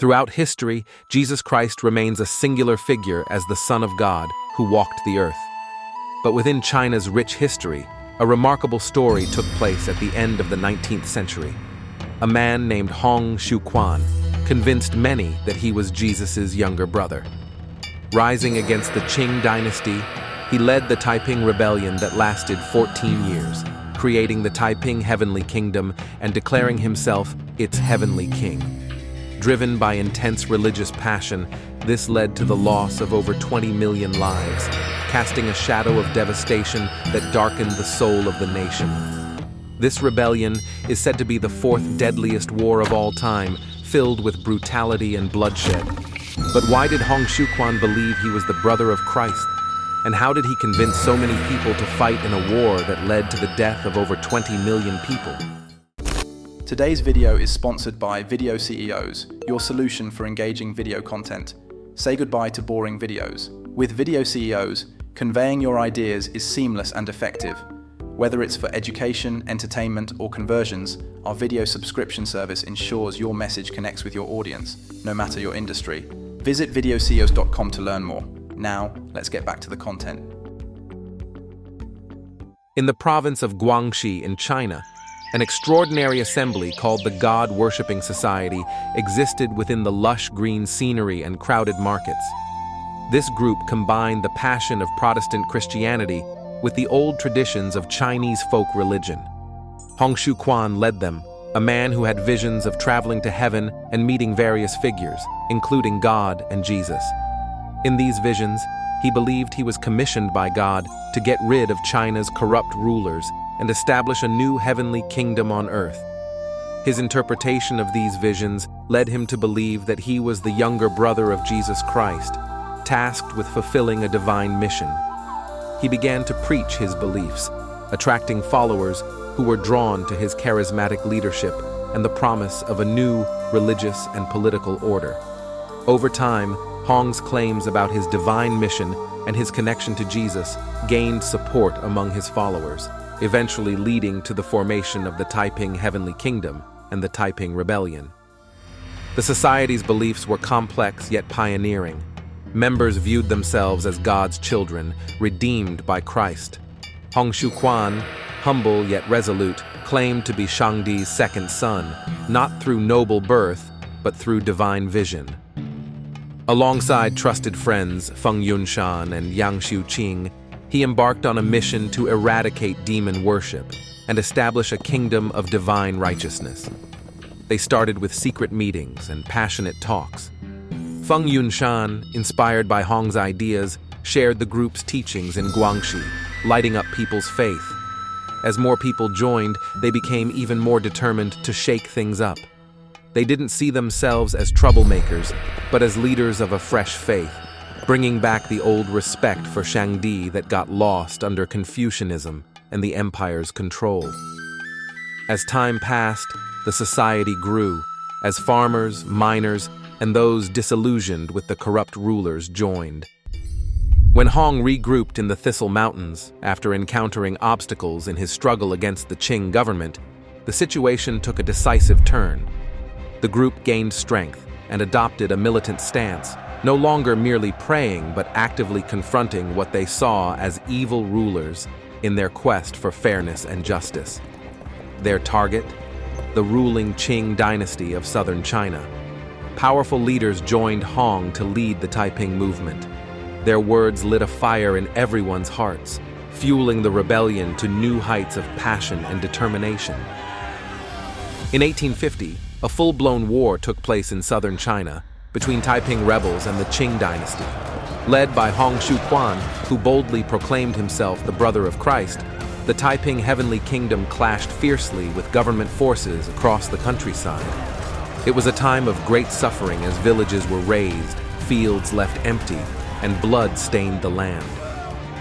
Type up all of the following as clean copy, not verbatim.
Throughout history, Jesus Christ remains a singular figure as the Son of God who walked the earth. But within China's rich history, a remarkable story took place at the end of the 19th century. A man named Hong Xiuquan convinced many that he was Jesus' younger brother. Rising against the Qing dynasty, he led the Taiping Rebellion that lasted 14 years, creating the Taiping Heavenly Kingdom and declaring himself its heavenly king. Driven by intense religious passion, this led to the loss of over 20 million lives, casting a shadow of devastation that darkened the soul of the nation. This rebellion is said to be the fourth deadliest war of all time, filled with brutality and bloodshed. But why did Hong Xiuquan believe he was the brother of Christ? And how did he convince so many people to fight in a war that led to the death of over 20 million people? Today's video is sponsored by Video CEOs, your solution for engaging video content. Say goodbye to boring videos. With Video CEOs, conveying your ideas is seamless and effective. Whether it's for education, entertainment, or conversions, our video subscription service ensures your message connects with your audience, no matter your industry. Visit videoceos.com to learn more. Now, let's get back to the content. In the province of Guangxi in China, an extraordinary assembly called the God-worshipping Society existed within the lush green scenery and crowded markets. This group combined the passion of Protestant Christianity with the old traditions of Chinese folk religion. Hong Xiuquan led them, a man who had visions of traveling to heaven and meeting various figures, including God and Jesus. In these visions, he believed he was commissioned by God to get rid of China's corrupt rulers and establish a new heavenly kingdom on earth. His interpretation of these visions led him to believe that he was the younger brother of Jesus Christ, tasked with fulfilling a divine mission. He began to preach his beliefs, attracting followers who were drawn to his charismatic leadership and the promise of a new religious and political order. Over time, Hong's claims about his divine mission and his connection to Jesus gained support among his followers, eventually leading to the formation of the Taiping Heavenly Kingdom and the Taiping Rebellion. The society's beliefs were complex yet pioneering. Members viewed themselves as God's children, redeemed by Christ. Hong Xiuquan, humble yet resolute, claimed to be Shangdi's second son, not through noble birth, but through divine vision. Alongside trusted friends Feng Yunshan and Yang Xiuqing, he embarked on a mission to eradicate demon worship and establish a kingdom of divine righteousness. They started with secret meetings and passionate talks. Feng Yunshan, inspired by Hong's ideas, shared the group's teachings in Guangxi, lighting up people's faith. As more people joined, they became even more determined to shake things up. They didn't see themselves as troublemakers, but as leaders of a fresh faith, bringing back the old respect for Shangdi that got lost under Confucianism and the empire's control. As time passed, the society grew, as farmers, miners, and those disillusioned with the corrupt rulers joined. When Hong regrouped in the Thistle Mountains after encountering obstacles in his struggle against the Qing government, the situation took a decisive turn. The group gained strength and adopted a militant stance, no longer merely praying but actively confronting what they saw as evil rulers in their quest for fairness and justice. Their target? The ruling Qing dynasty of southern China. Powerful leaders joined Hong to lead the Taiping movement. Their words lit a fire in everyone's hearts, fueling the rebellion to new heights of passion and determination. In 1850, a full-blown war took place in southern China between Taiping rebels and the Qing dynasty. Led by Hong Xiuquan, who boldly proclaimed himself the brother of Christ, the Taiping Heavenly Kingdom clashed fiercely with government forces across the countryside. It was a time of great suffering as villages were razed, fields left empty, and blood stained the land.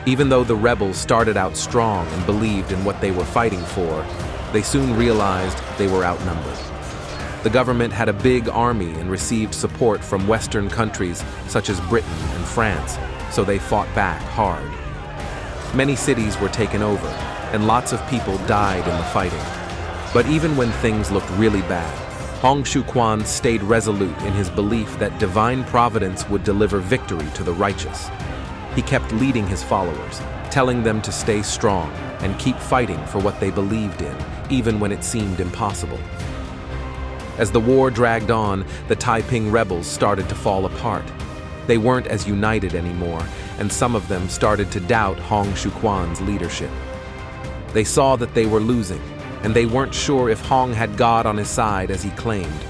Even though the rebels started out strong and believed in what they were fighting for, they soon realized they were outnumbered. The government had a big army and received support from Western countries such as Britain and France, so they fought back hard. Many cities were taken over, and lots of people died in the fighting. But even when things looked really bad, Hong Xiuquan stayed resolute in his belief that divine providence would deliver victory to the righteous. He kept leading his followers, telling them to stay strong and keep fighting for what they believed in, even when it seemed impossible. As the war dragged on, the Taiping rebels started to fall apart. They weren't as united anymore, and some of them started to doubt Hong Xiuquan's leadership. They saw that they were losing, and they weren't sure if Hong had God on his side as he claimed.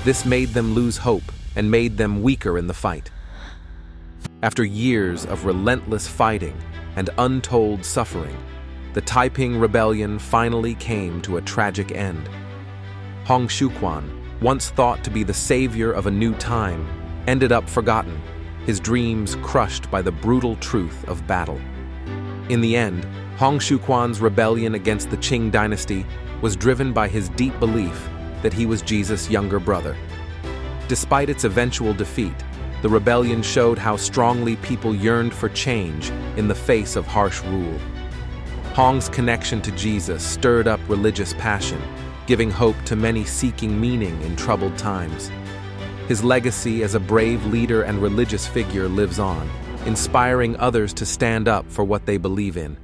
This made them lose hope and made them weaker in the fight. After years of relentless fighting and untold suffering, the Taiping Rebellion finally came to a tragic end. Hong Xiuquan, once thought to be the savior of a new time, ended up forgotten, his dreams crushed by the brutal truth of battle. In the end, Hong Xiuquan's rebellion against the Qing dynasty was driven by his deep belief that he was Jesus' younger brother. Despite its eventual defeat, the rebellion showed how strongly people yearned for change in the face of harsh rule. Hong's connection to Jesus stirred up religious passion, giving hope to many seeking meaning in troubled times. His legacy as a brave leader and religious figure lives on, inspiring others to stand up for what they believe in.